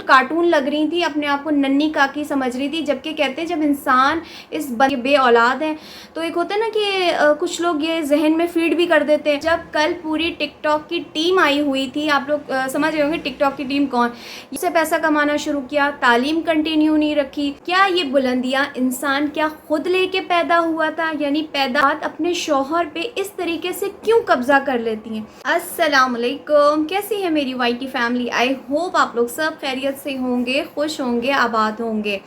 Cartoon लग रही थी, अपने आप को नन्ही काकी समझ रही थी। जबकि कहते हैं जब इंसान इस बे औलाद है तो एक होता है ना कि कुछ लोग ये जहन में फीड भी कर देते हैं। जब कल पूरी टिकटॉक की टीम आई हुई थी, आप लोग समझ रहे होंगे टिकटॉक की टीम कौन, इससे पैसा कमाना शुरू किया, तालीम कंटिन्यू नहीं रखी। क्या ये बुलंदियाँ इंसान क्या खुद लेके पैदा हुआ था? यानी पैदा अपने शौहर पे इस तरीके से क्यों कब्जा कर लेती हैं? अस्सलाम वालेकुम, कैसी है मेरी वाइटी फैमिली? आई होप आप लोग सब खैरियत से होंगे, खुश होंगे, आबाद होंगे।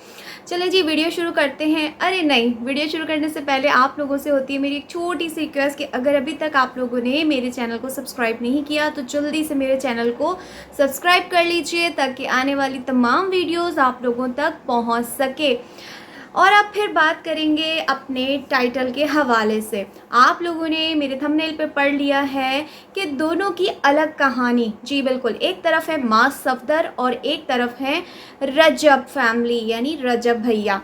चले जी वीडियो शुरू करते हैं। अरे नहीं, वीडियो शुरू करने से पहले आप लोगों से होती है मेरी एक छोटी सी रिक्वेस्ट कि अगर अभी तक आप लोगों ने मेरे चैनल को सब्सक्राइब नहीं किया तो जल्दी से मेरे चैनल को सब्सक्राइब कर लीजिए ताकि आने वाली तमाम वीडियोस आप लोगों तक पहुंच सके। और अब फिर बात करेंगे अपने टाइटल के हवाले से। आप लोगों ने मेरे थंबनेल पे पढ़ लिया है कि दोनों की अलग कहानी। जी बिल्कुल, एक तरफ है माँ सफदर और एक तरफ है रजब फैमिली यानी रजब भैया।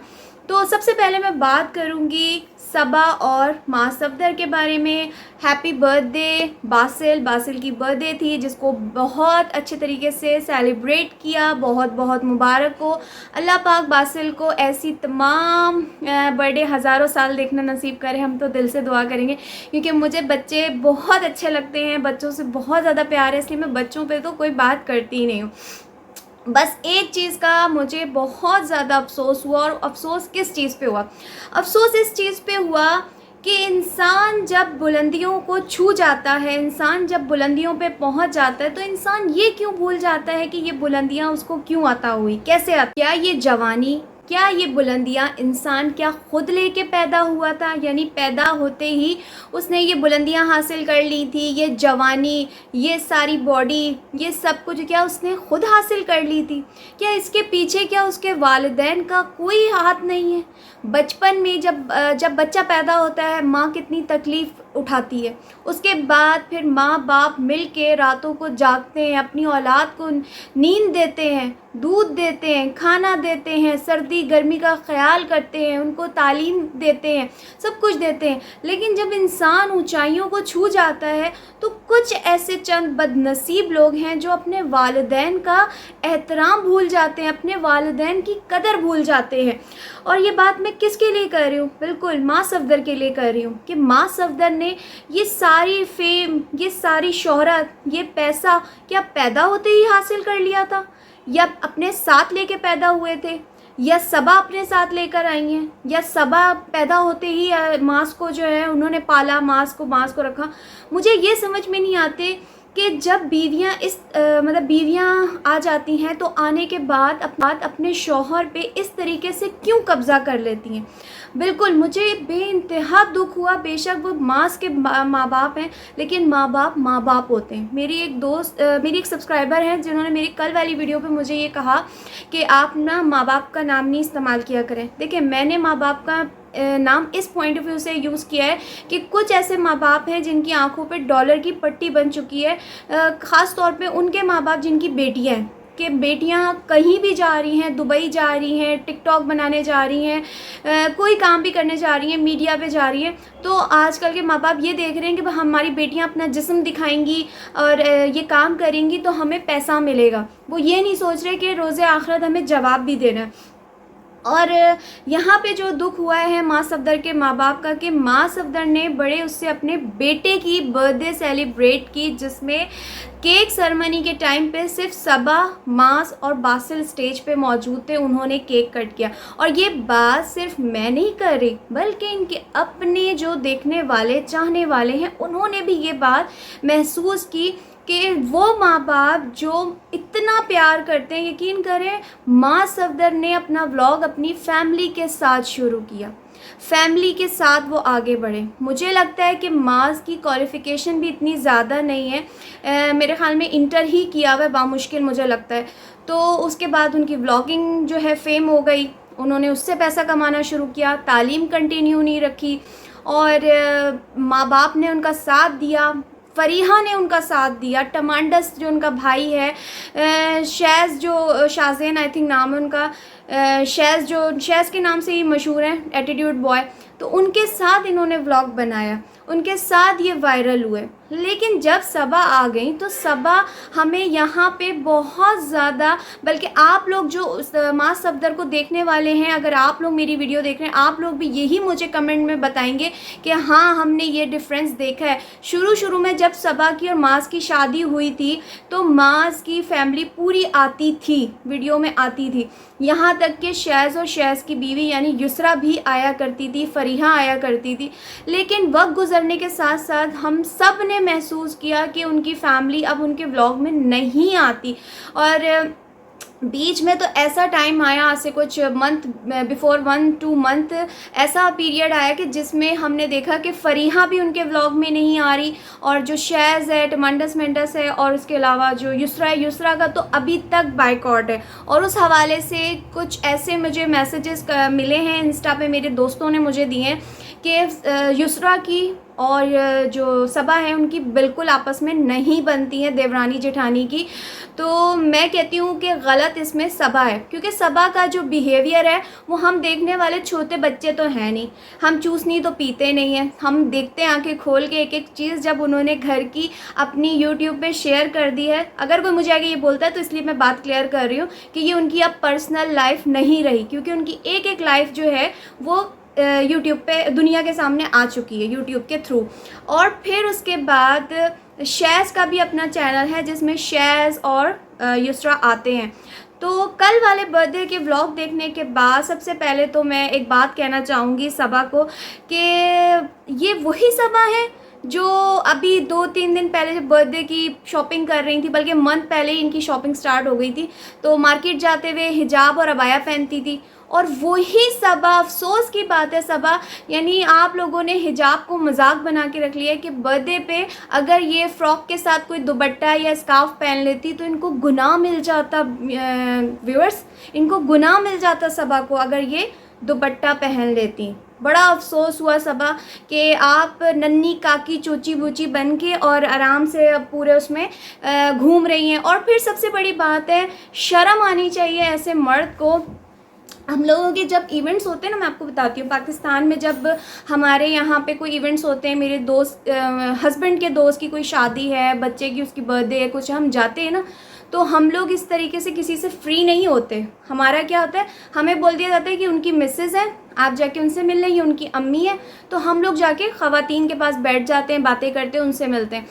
तो सबसे पहले मैं बात करूंगी सबा और माँ सफदर के बारे में। हैप्पी बर्थडे बासिल की बर्थडे थी जिसको बहुत अच्छे तरीके से सेलिब्रेट किया। बहुत बहुत मुबारक हो। अल्लाह पाक बासिल को ऐसी तमाम बर्थडे हज़ारों साल देखना नसीब करे। हम तो दिल से दुआ करेंगे क्योंकि मुझे बच्चे बहुत अच्छे लगते हैं, बच्चों से बहुत ज़्यादा प्यार है, इसलिए मैं बच्चों पे तो कोई बात करती ही नहीं हूँ। बस एक चीज़ का मुझे बहुत ज़्यादा अफसोस हुआ, और अफसोस किस चीज़ पे हुआ? अफसोस इस चीज़ पे हुआ कि इंसान जब बुलंदियों को छू जाता है, इंसान जब बुलंदियों पे पहुंच जाता है तो इंसान ये क्यों भूल जाता है कि ये बुलंदियां उसको क्यों अता हुई, कैसे अता? क्या ये जवानी, क्या ये बुलंदियां इंसान क्या खुद लेके पैदा हुआ था? यानी पैदा होते ही उसने ये बुलंदियां हासिल कर ली थी? ये जवानी, ये सारी बॉडी, ये सब कुछ क्या उसने खुद हासिल कर ली थी? क्या इसके पीछे क्या उसके वालिदैन का कोई हाथ नहीं है? बचपन में जब बच्चा पैदा होता है माँ कितनी तकलीफ़ उठाती है, उसके बाद फिर माँ बाप मिल के रातों को जागते हैं, अपनी औलाद को नींद देते हैं, दूध देते हैं, खाना देते हैं, सर्दी गर्मी का ख्याल करते हैं, उनको तालीम देते हैं, सब कुछ देते हैं। लेकिन जब इंसान ऊंचाइयों को छू जाता है तो कुछ ऐसे चंद बदनसीब लोग हैं जो अपने वालिदैन का एहतराम भूल जाते हैं, अपने वालिदैन की कदर भूल जाते हैं। और ये बात मैं किसके लिए कर रही हूँ? बिल्कुल माँ सफदर के लिए कर रही हूँ कि माँ सफदर ने ये सारी फेम, ये सारी शोहरत, ये पैसा क्या पैदा होते ही हासिल कर लिया था, या अपने साथ लेके पैदा हुए थे, या सबा अपने साथ लेकर आई हैं, या सबा पैदा होते ही मांस को जो है उन्होंने पाला, मांस को रखा? मुझे ये समझ में नहीं आते कि जब बीवियां मतलब बीवियां आ जाती हैं तो आने के बाद अपने शौहर पे इस तरीके से क्यों कब्ज़ा कर लेती हैं। बिल्कुल मुझे बेइंतहा दुख हुआ। बेशक वो मांस के माँ बाप हैं लेकिन माँ बाप होते हैं। मेरी एक सब्सक्राइबर हैं जिन्होंने मेरी कल वाली वीडियो पे मुझे ये कहा कि आप ना माँ बाप का नाम नहीं इस्तेमाल किया करें। देखिए मैंने माँ बाप का नाम इस पॉइंट ऑफ व्यू से यूज़ किया है कि कुछ ऐसे माँ बाप हैं जिनकी आंखों पे डॉलर की पट्टी बन चुकी है। ख़ास तौर पे उनके माँ बाप जिनकी बेटियां हैं, कि बेटियां कहीं भी जा रही हैं, दुबई जा रही हैं, टिकटॉक बनाने जा रही हैं, कोई काम भी करने जा रही हैं, मीडिया पे जा रही हैं, तो आजकल के माँ बाप ये देख रहे हैं कि हमारी बेटियां अपना जिस्म दिखाएंगी और ये काम करेंगी तो हमें पैसा मिलेगा। वो ये नहीं सोच रहे कि रोज़े आखिरत हमें जवाब भी देना है। और यहाँ पे जो दुख हुआ है माँ सफदर के माँ बाप का कि माँ सफदर ने बड़े उससे अपने बेटे की बर्थडे सेलिब्रेट की, जिसमें केक सेरेमनी के टाइम पे सिर्फ सबा, मास और बासिल स्टेज पे मौजूद थे। उन्होंने केक कट किया और ये बात सिर्फ मैं नहीं कर रही बल्कि इनके अपने जो देखने वाले चाहने वाले हैं उन्होंने भी ये बात महसूस की कि वो माँ बाप जो इतना प्यार करते हैं, यकीन करें माँ सफदर ने अपना व्लॉग अपनी फैमिली के साथ शुरू किया, फैमिली के साथ वो आगे बढ़े। मुझे लगता है कि मास की क्वालिफ़िकेशन भी इतनी ज़्यादा नहीं है, मेरे ख़्याल में इंटर ही किया हुआ है बामुश्किल मुझे लगता है। तो उसके बाद उनकी व्लॉगिंग जो है फेम हो गई, उन्होंने उससे पैसा कमाना शुरू किया, तालीम कंटिन्यू नहीं रखी और माँ बाप ने उनका साथ दिया, फरीहा ने उनका साथ दिया, टमांडस जो उनका भाई है, शैज़ जो शाज़ेन आई थिंक नाम है उनका, शैज़ के नाम से ही मशहूर है, एटीट्यूड बॉय, तो उनके साथ इन्होंने व्लॉग बनाया, उनके साथ ये वायरल हुए। लेकिन जब सबा आ गई तो सबा हमें यहाँ पे बहुत ज़्यादा, बल्कि आप लोग जो उस माँ सफदर को देखने वाले हैं, अगर आप लोग मेरी वीडियो देख रहे हैं, आप लोग भी यही मुझे कमेंट में बताएंगे कि हाँ हमने ये डिफरेंस देखा है। शुरू में जब सबा की और माज़ की शादी हुई थी तो माज़ की फैमिली पूरी आती थी, वीडियो में आती थी, यहाँ तक कि शैज़ और शैज़ की बीवी यानी युसरा भी आया करती थी, फरीहा आया करती थी। लेकिन वक्त गुजरने के साथ साथ हम सब ने महसूस किया कि उनकी फैमिली अब उनके व्लॉग में नहीं आती। और बीच में तो ऐसा टाइम आया, आज से कुछ मंथ बिफोर 1-2 मंथ ऐसा पीरियड आया कि जिसमें हमने देखा कि फरीहा भी उनके व्लॉग में नहीं आ रही, और जो शैज़ है, टमंडस मेंडस है, और उसके अलावा जो युसरा है, युसरा का तो अभी तक बाइकआउट है। और उस हवाले से कुछ ऐसे मुझे मैसेजेस मिले हैं इंस्टा पे, मेरे दोस्तों ने मुझे दिए हैं कि युसरा की और जो सबा है उनकी बिल्कुल आपस में नहीं बनती है, देवरानी जेठानी की। तो मैं कहती हूँ कि गलत इसमें सबा है, क्योंकि सबा का जो बिहेवियर है वो हम देखने वाले छोटे बच्चे तो हैं नहीं, हम चूसनी तो पीते नहीं हैं, हम देखते हैं आंखें खोल के एक एक चीज़। जब उन्होंने घर की अपनी यूट्यूब पे शेयर कर दी है, अगर कोई मुझे आगे ये बोलता है तो इसलिए मैं बात क्लियर कर रही हूँ कि ये उनकी अब पर्सनल लाइफ नहीं रही, क्योंकि उनकी एक एक लाइफ जो है वो यूट्यूब पे दुनिया के सामने आ चुकी है यूट्यूब के थ्रू। और फिर उसके बाद शैज़ का भी अपना चैनल है जिसमें शैज़ और युसरा आते हैं। तो कल वाले बर्थडे के व्लॉग देखने के बाद सबसे पहले तो मैं एक बात कहना चाहूँगी सबा को कि ये वही सबा है जो अभी 2-3 दिन पहले जब बर्थडे की शॉपिंग कर रही थी, बल्कि मंथ पहले ही इनकी शॉपिंग स्टार्ट हो गई थी, तो मार्केट जाते हुए हिजाब और अबाया पहनती थी। और वही सबा, अफसोस की बात है सबा, यानी आप लोगों ने हिजाब को मजाक बना के रख लिया कि बर्थडे पे अगर ये फ्रॉक के साथ कोई दुपट्टा या स्कार्फ पहन लेती तो इनको गुनाह मिल जाता। व्यूअर्स, इनको गुनाह मिल जाता सबा को अगर ये दुपट्टा पहन लेती। बड़ा अफसोस हुआ सबा कि आप नन्ही काकी चोची बूची बन के और आराम से अब पूरे उसमें घूम रही हैं। और फिर सबसे बड़ी बात है, शर्म आनी चाहिए ऐसे मर्द को। हम लोगों के जब इवेंट्स होते हैं ना, मैं आपको बताती हूँ, पाकिस्तान में जब हमारे यहाँ पे कोई इवेंट्स होते हैं, मेरे दोस्त हस्बैंड के दोस्त की कोई शादी है, बच्चे की उसकी बर्थडे है, कुछ हम जाते हैं ना, तो हम लोग इस तरीके से किसी से फ्री नहीं होते। हमारा क्या होता है, हमें बोल दिया जाता है कि उनकी मिसेज़ है, आप जाके उनसे मिल लें, ये उनकी अम्मी है, तो हम लोग जाके ख़वातीन के पास बैठ जाते हैं, बातें करते हैं, उनसे मिलते हैं।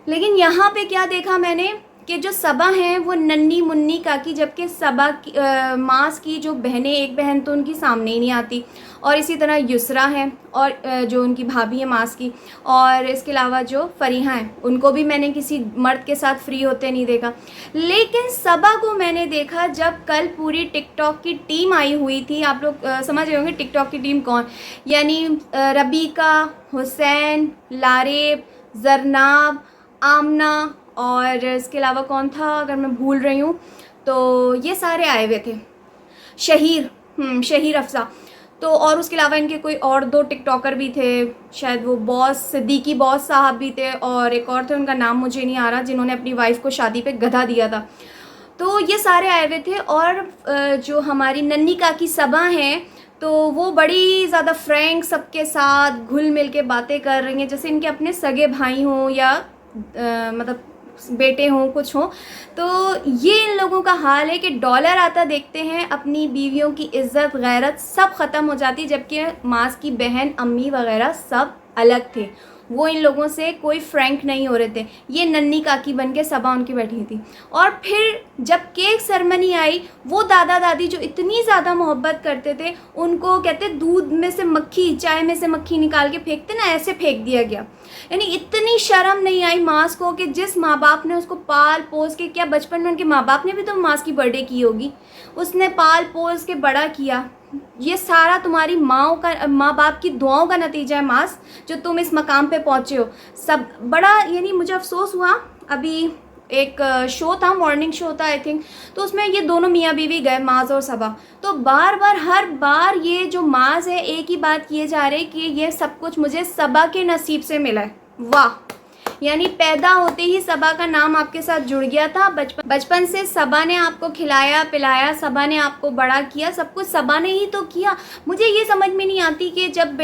लेकिन यहाँ पे क्या देखा मैंने कि जो सबा हैं वो नन्ही मुन्नी काकी, जबकि सबा की मास की जो बहनें, एक बहन तो उनकी सामने ही नहीं आती, और इसी तरह युसरा है और जो उनकी भाभी है मास की, और इसके अलावा जो फरीहा हैं उनको भी मैंने किसी मर्द के साथ फ्री होते नहीं देखा। लेकिन सबा को मैंने देखा जब कल पूरी टिकटॉक की टीम आई हुई थी। आप लोग समझ रहे होंगे टिकटॉक की टीम कौन, यानी रबीका, हुसैन, लारेब, जरनाब, आमना, और इसके अलावा कौन था अगर मैं भूल रही हूँ तो ये सारे आए हुए थे, शहीर अफजा, तो और उसके अलावा इनके कोई और 2 टिकटॉकर भी थे, शायद वो बॉस सिद्दीकी बॉस साहब भी थे, और एक और थे, उनका नाम मुझे नहीं आ रहा, जिन्होंने अपनी वाइफ को शादी पे गधा दिया था। तो ये सारे आए हुए थे। और जो हमारी नन्ही काकी सबा हैं तो वो बड़ी ज़्यादा फ्रैंक सबके साथ घुल मिल के बातें कर रही हैं, जैसे इनके अपने सगे भाई हों या मतलब बेटे हों, कुछ हों। तो ये इन लोगों का हाल है कि डॉलर आता देखते हैं, अपनी बीवियों की इज्जत गैरत सब ख़त्म हो जाती, जबकि मास की बहन, अम्मी वगैरह सब अलग थे, वो इन लोगों से कोई फ्रैंक नहीं हो रहे थे। ये नन्ही काकी बन के सबा उनकी बैठी थी। और फिर जब केक सेरेमनी आई, वो दादा दादी जो इतनी ज़्यादा मोहब्बत करते थे, उनको कहते दूध में से मक्खी, चाय में से मक्खी निकाल के फेंकते ना, ऐसे फेंक दिया गया। यानी इतनी शर्म नहीं आई मास को कि जिस माँ बाप ने उसको पाल पोस के, क्या बचपन में उनके माँ बाप ने भी तो मास की बर्थडे की होगी, उसने पाल पोस के बड़ा किया, ये सारा तुम्हारी माँ बाप की दुआओं का नतीजा है मास, जो तुम इस मकाम पे पहुँचे हो। सब बड़ा, यानी मुझे अफसोस हुआ, अभी एक शो था, मॉर्निंग शो था आई थिंक, तो उसमें ये दोनों मियाँ बीवी गए, माज और सबा, तो बार बार हर बार ये जो माज है एक ही बात किए जा रहे कि ये सब कुछ मुझे सबा के नसीब से मिला है। वाह, यानी पैदा होते ही सबा का नाम आपके साथ जुड़ गया था। बचपन से सबा ने आपको खिलाया पिलाया, सबा ने आपको बड़ा किया, सब कुछ सबा ने ही तो किया। मुझे ये समझ में नहीं आती कि जब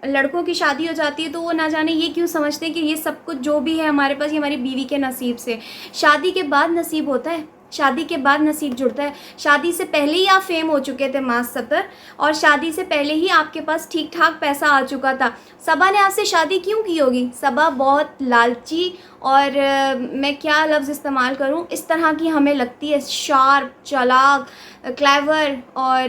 लड़कों की शादी हो जाती है तो वो ना जाने ये क्यों समझते हैं कि ये सब कुछ जो भी है हमारे पास ये हमारी बीवी के नसीब से। शादी के बाद नसीब होता है, शादी के बाद नसीब जुड़ता है। शादी से पहले ही आप फेम हो चुके थे मास सतर, और शादी से पहले ही आपके पास ठीक ठाक पैसा आ चुका था। सबा ने आपसे शादी क्यों की होगी? सबा बहुत लालची और मैं क्या लफ्ज़ इस्तेमाल करूं, इस तरह की हमें लगती है, शार्प, चालाक, क्लेवर और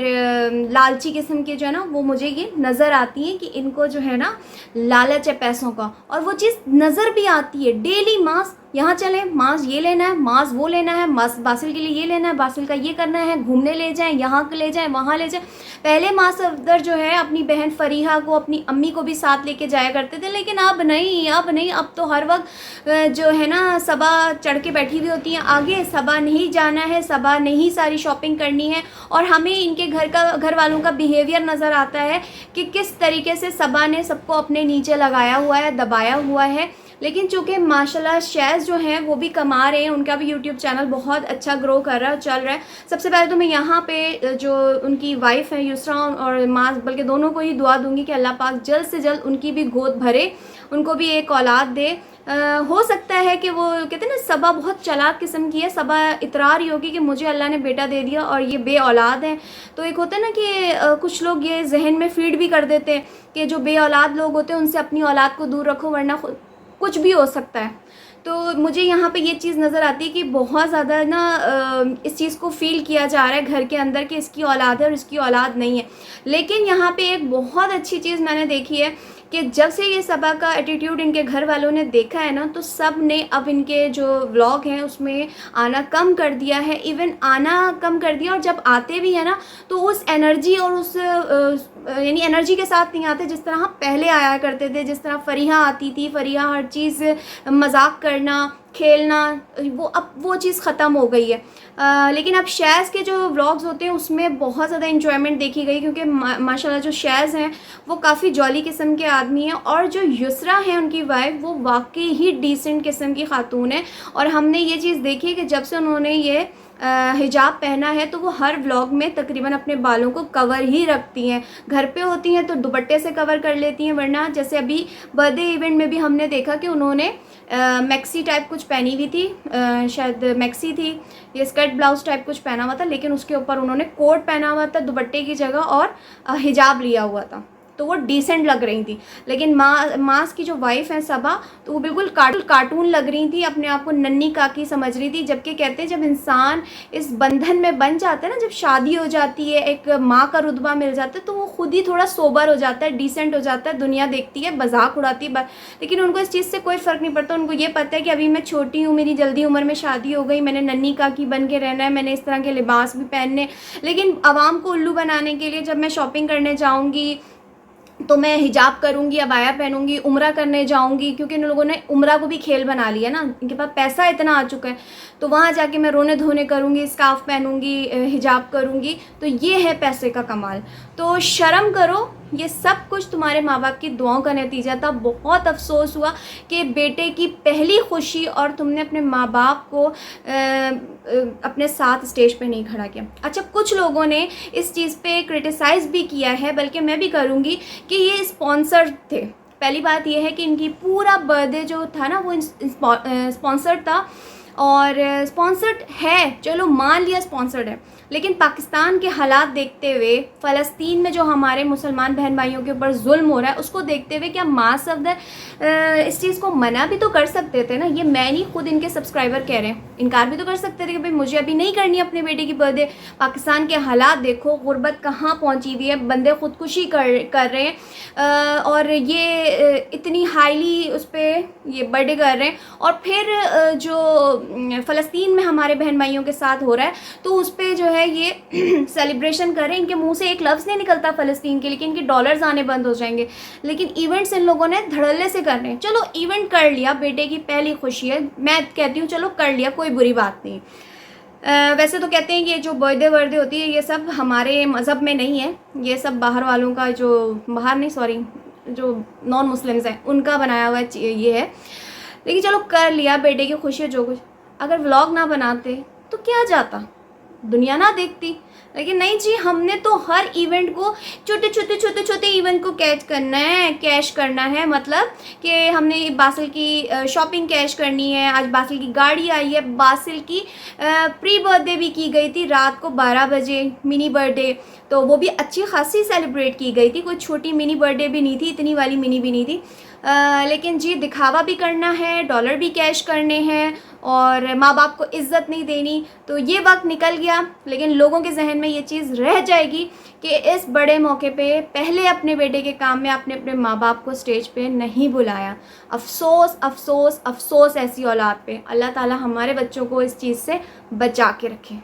लालची किस्म के जो है ना, वो मुझे ये नज़र आती हैं कि इनको जो है ना लालच है पैसों का। और वो चीज़ नज़र भी आती है। डेली मास यहाँ चले, मास ये लेना है, मास वो लेना है, मास बासिल के लिए ये लेना है, बासिल का ये करना है, घूमने ले जाएं, यहाँ ले जाएं, वहाँ ले जाएं। पहले मास सफदर जो है अपनी बहन फरीहा को, अपनी अम्मी को भी साथ लेके जाया करते थे, लेकिन अब नहीं, अब तो हर वक्त जो है ना सबा चढ़ के बैठी हुई होती हैं आगे। सबा नहीं जाना है, सबा नहीं सारी शॉपिंग करनी है। और हमें इनके घर वालों का बिहेवियर नज़र आता है कि किस तरीके से सबा ने सबको अपने नीचे लगाया हुआ है, दबाया हुआ है। लेकिन चूँकि माशाल्लाह शैज़ जो हैं वो भी कमा रहे हैं, उनका भी यूट्यूब चैनल बहुत अच्छा ग्रो कर रहा है, चल रहा है। सबसे पहले तो मैं यहाँ पे जो उनकी वाइफ है युसरा और माँ, बल्कि दोनों को ही दुआ दूंगी कि अल्लाह पाक जल्द से जल्द उनकी भी गोद भरे, उनको भी एक औलाद दे। हो सकता है कि वो कहते हैं ना सबा बहुत चालाक किस्म की है, सबा इतरार ही होगी कि मुझे अल्लाह ने बेटा दे दिया और ये बे औलाद है। तो एक होता है ना कि कुछ लोग ये जहन में फीड भी कर देते हैं कि जो बे औलाद लोग होते हैं उनसे अपनी औलाद को दूर रखो वरना कुछ भी हो सकता है। तो मुझे यहाँ पे ये चीज़ नज़र आती है कि बहुत ज़्यादा ना इस चीज़ को फ़ील किया जा रहा है घर के अंदर कि इसकी औलाद है और इसकी औलाद नहीं है। लेकिन यहाँ पे एक बहुत अच्छी चीज़ मैंने देखी है कि जब से ये सबा का एटीट्यूड इनके घर वालों ने देखा है ना, तो सब ने अब इनके जो व्लॉग हैं उसमें आना कम कर दिया है। इवन आना कम कर दिया, और जब आते भी हैं ना तो उस एनर्जी और उस यानी एनर्जी के साथ नहीं आते जिस तरह हम पहले आया करते थे। जिस तरह फरीहा आती थी, फरीहा हर चीज़ मजाक करना, खेलना, अब वो चीज़ ख़त्म हो गई है। लेकिन अब शैज़ के जो व्लॉग्स होते हैं उसमें बहुत ज़्यादा इंजॉयमेंट देखी गई, क्योंकि माशाल्लाह जो शैज़ हैं वो काफ़ी जॉली किस्म के आदमी हैं, और जो युसरा है उनकी वाइफ वो वाकई ही डिसेंट किस्म की खातून है। और हमने ये चीज़ देखी है कि जब से उन्होंने ये हिजाब पहना है तो वो हर व्लॉग में तकरीबन अपने बालों को कवर ही रखती हैं। घर पे होती हैं तो दुपट्टे से कवर कर लेती हैं, वरना जैसे अभी बर्थडे इवेंट में भी हमने देखा कि उन्होंने मैक्सी टाइप कुछ पहनी हुई थी, शायद मैक्सी थी, ये स्कर्ट ब्लाउज टाइप कुछ पहना हुआ था, लेकिन उसके ऊपर उन्होंने कोट पहना हुआ था दुपट्टे की जगह, और हिजाब लिया हुआ था, तो वो डिसेंट लग रही थी। लेकिन मास की जो वाइफ है सबा, तो वो बिल्कुल कार्टून लग रही थी, अपने आप को नन्ही काकी समझ रही थी। जबकि कहते हैं जब इंसान इस बंधन में बन जाता है ना, जब शादी हो जाती है, एक माँ का रुतबा मिल जाता है, तो वो खुद ही थोड़ा सोबर हो जाता है, डिसेंट हो जाता है। दुनिया देखती है, मजाक उड़ाती है, लेकिन उनको इस चीज़ से कोई फ़र्क नहीं पड़ता। उनको ये पता है कि अभी मैं छोटी हूँ, मेरी जल्दी उम्र में शादी हो गई, मैंने नन्ही काकी बन के रहना है, मैंने इस तरह के लिबास भी पहनने। लेकिन आवाम को उल्लू बनाने के लिए जब मैं शॉपिंग करने जाऊँगी तो मैं हिजाब करूँगी, अबाया पहनूंगी, उम्रा करने जाऊँगी, क्योंकि इन लोगों ने उम्रा को भी खेल बना लिया ना, इनके पास पैसा इतना आ चुका है, तो वहाँ जाके मैं रोने धोने करूँगी, स्कार्फ पहनूंगी, हिजाब करूँगी, तो ये है पैसे का कमाल। तो शर्म करो, ये सब कुछ तुम्हारे माँ बाप की दुआओं का नतीजा था। बहुत अफसोस हुआ कि बेटे की पहली खुशी और तुमने अपने माँ बाप को अपने साथ स्टेज पे नहीं खड़ा किया। अच्छा, कुछ लोगों ने इस चीज़ पे क्रिटिसाइज़ भी किया है, बल्कि मैं भी करूँगी कि ये स्पॉन्सर्ड थे। पहली बात यह है कि इनकी पूरा बर्थडे जो था ना वो स्पॉन्सर्ड था, और स्पॉन्सर्ड है, चलो मान लिया स्पॉन्सर्ड है, लेकिन पाकिस्तान के हालात देखते हुए, फ़लस्तीन में जो हमारे मुसलमान बहन भाइयों के ऊपर जुल्म हो रहा है उसको देखते हुए, क्या माँ सफदर इस चीज़ को मना भी तो कर सकते थे ना। ये मैं नहीं, खुद इनके सब्सक्राइबर कह रहे हैं, इनकार भी तो कर सकते थे कि भाई मुझे अभी नहीं करनी अपने बेटे की बर्थडे। पाकिस्तान के हालात देखो, गुर्बत कहाँ पहुँची हुई है, बंदे खुदकुशी कर रहे हैं, और ये इतनी हाईली उस पर ये बर्थडे कर रहे हैं। और फिर जो फ़लस्तीन में हमारे बहन भाइयों के साथ हो रहा है तो उस पर जो है ये सेलिब्रेशन करें। इनके मुंह से एक लफ्ज़ नहीं निकलता फ़लस्तीन के, लेकिन इनके डॉलर्स आने बंद हो जाएंगे। लेकिन इवेंट्स इन लोगों ने धड़ल्ले से करने हैं। चलो इवेंट कर लिया, बेटे की पहली खुशी है, मैं कहती हूँ चलो कर लिया, कोई बुरी बात नहीं। वैसे तो कहते हैं कि ये जो बर्थडे वर्डे होती है ये सब हमारे मज़हब में नहीं है, ये सब बाहर वालों का, जो बाहर नहीं सॉरी जो नॉन मुस्लिम्स हैं उनका बनाया हुआ ये है। लेकिन चलो कर लिया, बेटे की खुशी है जो कुछ। अगर व्लॉग ना बनाते तो क्या जाता, दुनिया ना देखती। लेकिन नहीं जी, हमने तो हर इवेंट को, छोटे इवेंट को कैश करना है। मतलब कि हमने बासिल की शॉपिंग कैश करनी है। आज बासिल की गाड़ी आई है, बासिल की प्री बर्थडे भी की गई थी रात को 12 बजे, मिनी बर्थडे। तो वो भी अच्छी खासी सेलिब्रेट की गई थी, कोई छोटी मिनी बर्थडे भी नहीं थी, इतनी वाली मिनी भी नहीं थी। लेकिन जी दिखावा भी करना है, डॉलर भी कैश करने हैं और माँ बाप को इज़्ज़त नहीं देनी। तो ये वक्त निकल गया, लेकिन लोगों के जहन में ये चीज़ रह जाएगी कि इस बड़े मौके पे पहले अपने बेटे के काम में आपने अपने माँ बाप को स्टेज पे नहीं बुलाया। अफ़सोस अफ़सोस अफ़सोस ऐसी औलाद पे। अल्लाह ताला हमारे बच्चों को इस चीज़ से बचा के रखे।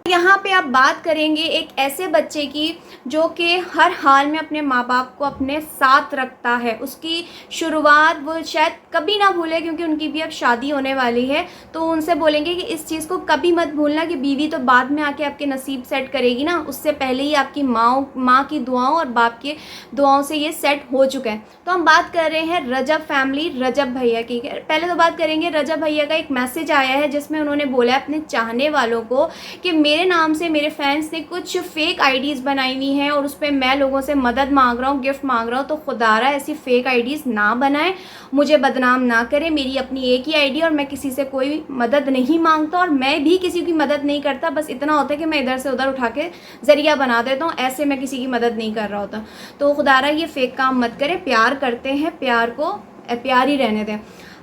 यहाँ पे आप बात करेंगे एक ऐसे बच्चे की जो कि हर हाल में अपने माँ बाप को अपने साथ रखता है। उसकी शुरुआत वो शायद कभी ना भूले, क्योंकि उनकी भी अब शादी होने वाली है। तो उनसे बोलेंगे कि इस चीज़ को कभी मत भूलना कि बीवी तो बाद में आके आपके नसीब सेट करेगी ना, उससे पहले ही आपकी माँ की दुआओं और बाप की दुआओं से ये सेट हो चुका है। तो हम बात कर रहे हैं रजब फैमिली, रजब भैया की। पहले तो बात करेंगे, रजब भैया का एक मैसेज आया है जिसमें उन्होंने बोला है अपने चाहने वालों को कि मेरे नाम से मेरे फैंस ने कुछ फेक आईडीज़ बनाई हुई हैं और उस पर मैं लोगों से मदद मांग रहा हूँ, गिफ्ट मांग रहा हूँ। तो खुदारा ऐसी फेक आईडीज़ ना बनाएं, मुझे बदनाम ना करें। मेरी अपनी एक ही आईडी और मैं किसी से कोई मदद नहीं मांगता और मैं भी किसी की मदद नहीं करता। बस इतना होता है कि मैं इधर से उधर उठा के ज़रिया बना देता हूँ, ऐसे मैं किसी की मदद नहीं कर रहा होता। तो खुदारा ये फेक काम मत करें, प्यार करते हैं, प्यार को प्यार ही रहने दें।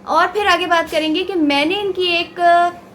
और फिर आगे बात करेंगे कि मैंने इनकी एक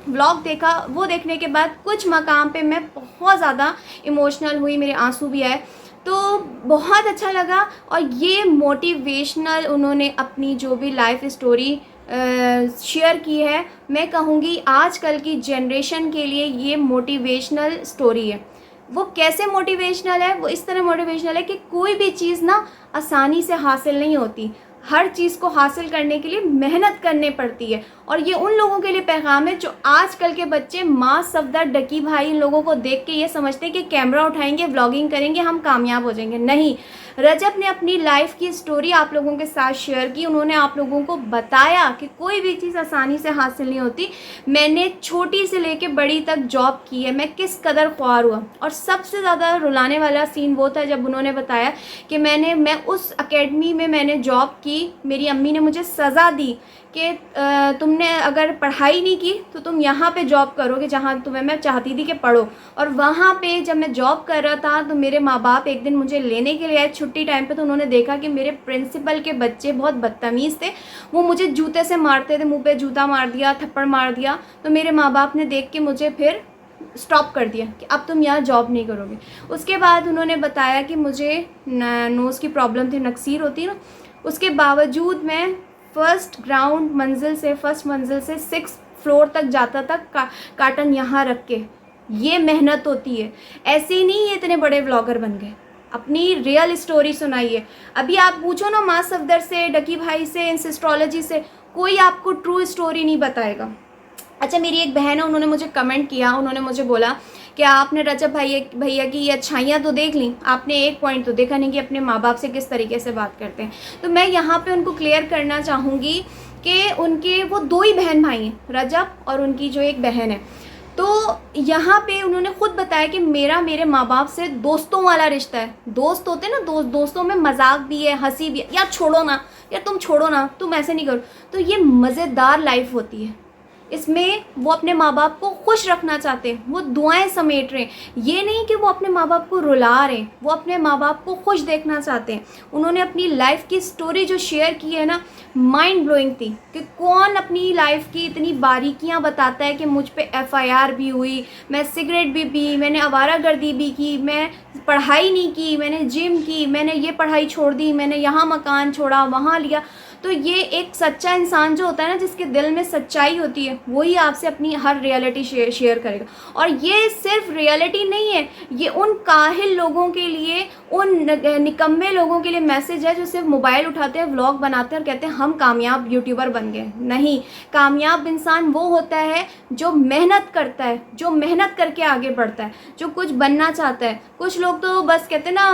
व्लॉग देखा, वो देखने के बाद कुछ मकाम पे मैं बहुत ज़्यादा इमोशनल हुई, मेरे आंसू भी आए। तो बहुत अच्छा लगा। और ये मोटिवेशनल उन्होंने अपनी जो भी लाइफ स्टोरी शेयर की है, मैं कहूँगी आजकल की जनरेशन के लिए ये मोटिवेशनल स्टोरी है। वो कैसे मोटिवेशनल है? वो इस तरह मोटिवेशनल है कि कोई भी चीज़ ना आसानी से हासिल नहीं होती, हर चीज़ को हासिल करने के लिए मेहनत करनी पड़ती है। और ये उन लोगों के लिए पैगाम है जो आजकल के बच्चे माँ सफदर डकी भाई इन लोगों को देख के ये समझते हैं कि कैमरा उठाएंगे, व्लॉगिंग करेंगे, हम कामयाब हो जाएंगे। नहीं, रजब ने अपनी लाइफ की स्टोरी आप लोगों के साथ शेयर की। उन्होंने आप लोगों को बताया कि कोई भी चीज़ आसानी से हासिल नहीं होती। मैंने छोटी से लेके बड़ी तक जॉब की है, मैं किस कदर ख्वार हुआ। और सबसे ज़्यादा रुलाने वाला सीन वो था जब उन्होंने बताया कि मैं उस एकेडमी में मैंने जॉब की, मेरी अम्मी ने मुझे सज़ा दी कि तुमने अगर पढ़ाई नहीं की तो तुम यहाँ पे जॉब करोगे जहाँ तुम्हें मैं चाहती थी कि पढ़ो। और वहाँ पे जब मैं जॉब कर रहा था तो मेरे माँ बाप एक दिन मुझे लेने के लिए आए छुट्टी टाइम पे। तो उन्होंने देखा कि मेरे प्रिंसिपल के बच्चे बहुत बदतमीज़ थे, वो मुझे जूते से मारते थे, मुँह पे जूता मार दिया, थप्पड़ मार दिया। तो मेरे माँ बाप ने देख के मुझे फिर स्टॉप कर दिया कि अब तुम यहाँ जॉब नहीं करोगे। उसके बाद उन्होंने बताया कि मुझे नोज़ की प्रॉब्लम थी, नक्सीर होती ना, उसके बावजूद मैं फर्स्ट मंजिल से 6th फ्लोर तक जाता था कार्टन यहाँ रख के। ये मेहनत होती है, ऐसे ही नहीं ये इतने बड़े व्लॉगर बन गए। अपनी रियल स्टोरी सुनाइए। अभी आप पूछो ना माँ सफदर से, डकी भाई से, इंसिस्ट्रोलॉजी से, कोई आपको ट्रू स्टोरी नहीं बताएगा। अच्छा, मेरी एक बहन है, उन्होंने मुझे कमेंट किया, उन्होंने मुझे बोला कि आपने रजब भैया की ये अच्छाइयाँ तो देख ली, आपने एक पॉइंट तो देखा नहीं कि अपने माँ बाप से किस तरीके से बात करते हैं। तो मैं यहाँ पे उनको क्लियर करना चाहूँगी कि उनके वो 2 ही बहन भाई हैं, रजब और उनकी जो एक बहन है। तो यहाँ पे उन्होंने खुद बताया कि मेरे माँ बाप से दोस्तों वाला रिश्ता है। दोस्त होते ना, दोस्तों में मजाक भी है, हंसी भी है, यार छोड़ो ना, यार तुम छोड़ो ना, तुम ऐसे नहीं करो। तो ये मज़ेदार लाइफ होती है। इसमें वो अपने माँ बाप को खुश रखना चाहते हैं, वो दुआएं समेट रहे हैं। ये नहीं कि वो अपने माँ बाप को रुला रहे हैं, वो अपने माँ बाप को खुश देखना चाहते हैं। उन्होंने अपनी लाइफ की स्टोरी जो शेयर की है ना, माइंड ब्लोइंग थी कि कौन अपनी लाइफ की इतनी बारीकियाँ बताता है कि मुझ पे FIR भी हुई, मैं सिगरेट भी पी, मैंने आवारागर्दी भी की, मैं पढ़ाई नहीं की, मैंने जिम की, मैंने ये पढ़ाई छोड़ दी, मैंने यहाँ मकान छोड़ा, वहाँ लिया। तो ये एक सच्चा इंसान जो होता है ना, जिसके दिल में सच्चाई होती है, वही आपसे अपनी हर रियलिटी शेयर करेगा। और ये सिर्फ रियलिटी नहीं है, ये उन काहिल लोगों के लिए, उन निकम्मे लोगों के लिए मैसेज है जो सिर्फ मोबाइल उठाते हैं, व्लॉग बनाते हैं और कहते हैं हम कामयाब यूट्यूबर बन गए। नहीं, कामयाब इंसान वो होता है जो मेहनत करता है, जो मेहनत करके आगे बढ़ता है, जो कुछ बनना चाहता है। कुछ लोग तो बस कहते हैं ना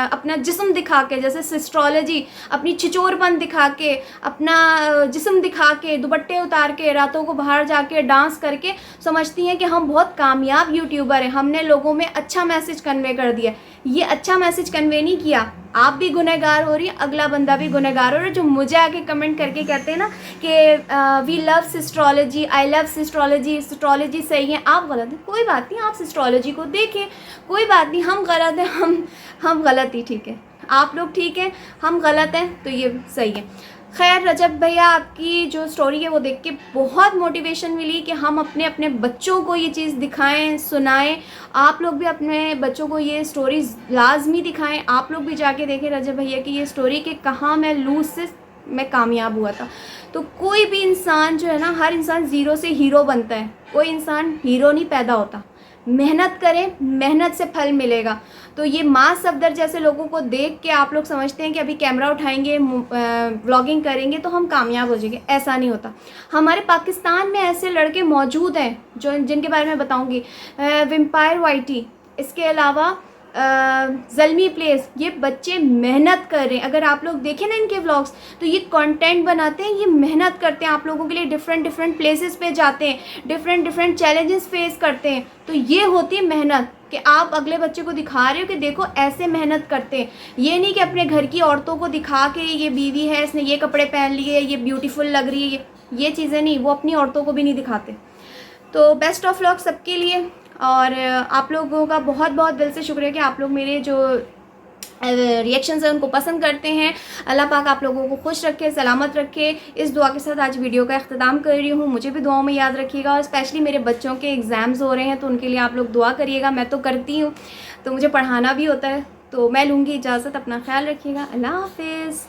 अपना जिस्म दिखा के, जैसे सिस्ट्रोलॉजी अपनी छिचोरपन दिखा के, अपना जिस्म दिखा के, दुपट्टे उतार के, रातों को बाहर जाके डांस करके समझती हैं कि हम बहुत कामयाब यूट्यूबर हैं, हमने लोगों में अच्छा मैसेज कन्वे कर दिया। ये अच्छा मैसेज कन्वे नहीं किया, आप भी गुनहगार हो रही है, अगला बंदा भी गुनहगार हो रहा है। जो मुझे आके कमेंट करके कहते हैं ना कि we love sistrology, I love sistrology, astrology सही है, आप गलत हैं। कोई बात नहीं, आप एस्ट्रोलॉजी को देखें, कोई बात नहीं, हम गलत हैं, हम गलत ही ठीक है, आप लोग ठीक हैं, हम गलत हैं, तो ये सही है। खैर रजब भैया, आपकी जो स्टोरी है वो देख के बहुत मोटिवेशन मिली कि हम अपने अपने बच्चों को ये चीज़ दिखाएं, सुनाएं। आप लोग भी अपने बच्चों को ये स्टोरीज़ लाजमी दिखाएं। आप लोग भी जाके देखें रजब भैया की ये स्टोरी कि कहाँ मैं लूज़ से मैं कामयाब हुआ था। तो कोई भी इंसान जो है ना, हर इंसान ज़ीरो से हीरो बनता है, कोई इंसान हीरो नहीं पैदा होता। मेहनत करें, मेहनत से फल मिलेगा। तो ये माँ सफदर जैसे लोगों को देख के आप लोग समझते हैं कि अभी कैमरा उठाएंगे, व्लॉगिंग करेंगे तो हम कामयाब हो जाएंगे, ऐसा नहीं होता। हमारे पाकिस्तान में ऐसे लड़के मौजूद हैं जो जिनके बारे में बताऊंगी, विम्पायर वाइटी, इसके अलावा ज़ल्मी प्लेस। ये बच्चे मेहनत कर रहे हैं, अगर आप लोग देखें ना इनके व्लॉग्स, तो ये कंटेंट बनाते हैं, ये मेहनत करते हैं, आप लोगों के लिए डिफरेंट प्लेसेस पे जाते हैं, डिफरेंट चैलेंजेस फेस करते हैं। तो ये होती है मेहनत, कि आप अगले बच्चे को दिखा रहे हो कि देखो ऐसे मेहनत करते हैं। ये नहीं कि अपने घर की औरतों को दिखा के ये बीवी है, इसने ये कपड़े पहन लिए, ये ब्यूटीफुल लग रही है, ये चीज़ें नहीं, वो अपनी औरतों को भी नहीं दिखाते। तो बेस्ट ऑफ लक सबके लिए, और आप लोगों का बहुत बहुत दिल से शुक्रिया कि आप लोग मेरे जो रिएक्शंस हैं उनको पसंद करते हैं। अल्लाह पाक आप लोगों को खुश रखे, सलामत रखे। इस दुआ के साथ आज वीडियो का अख्ताम कर रही हूँ। मुझे भी दुआओं में याद रखिएगा, और स्पेशली मेरे बच्चों के एग्ज़ाम्स हो रहे हैं तो उनके लिए आप लोग दुआ करिएगा। मैं तो करती हूँ, तो मुझे पढ़ाना भी होता है। तो मैं लूँगी इजाज़त, अपना ख्याल रखिएगा, अल्लाह हाफिज़।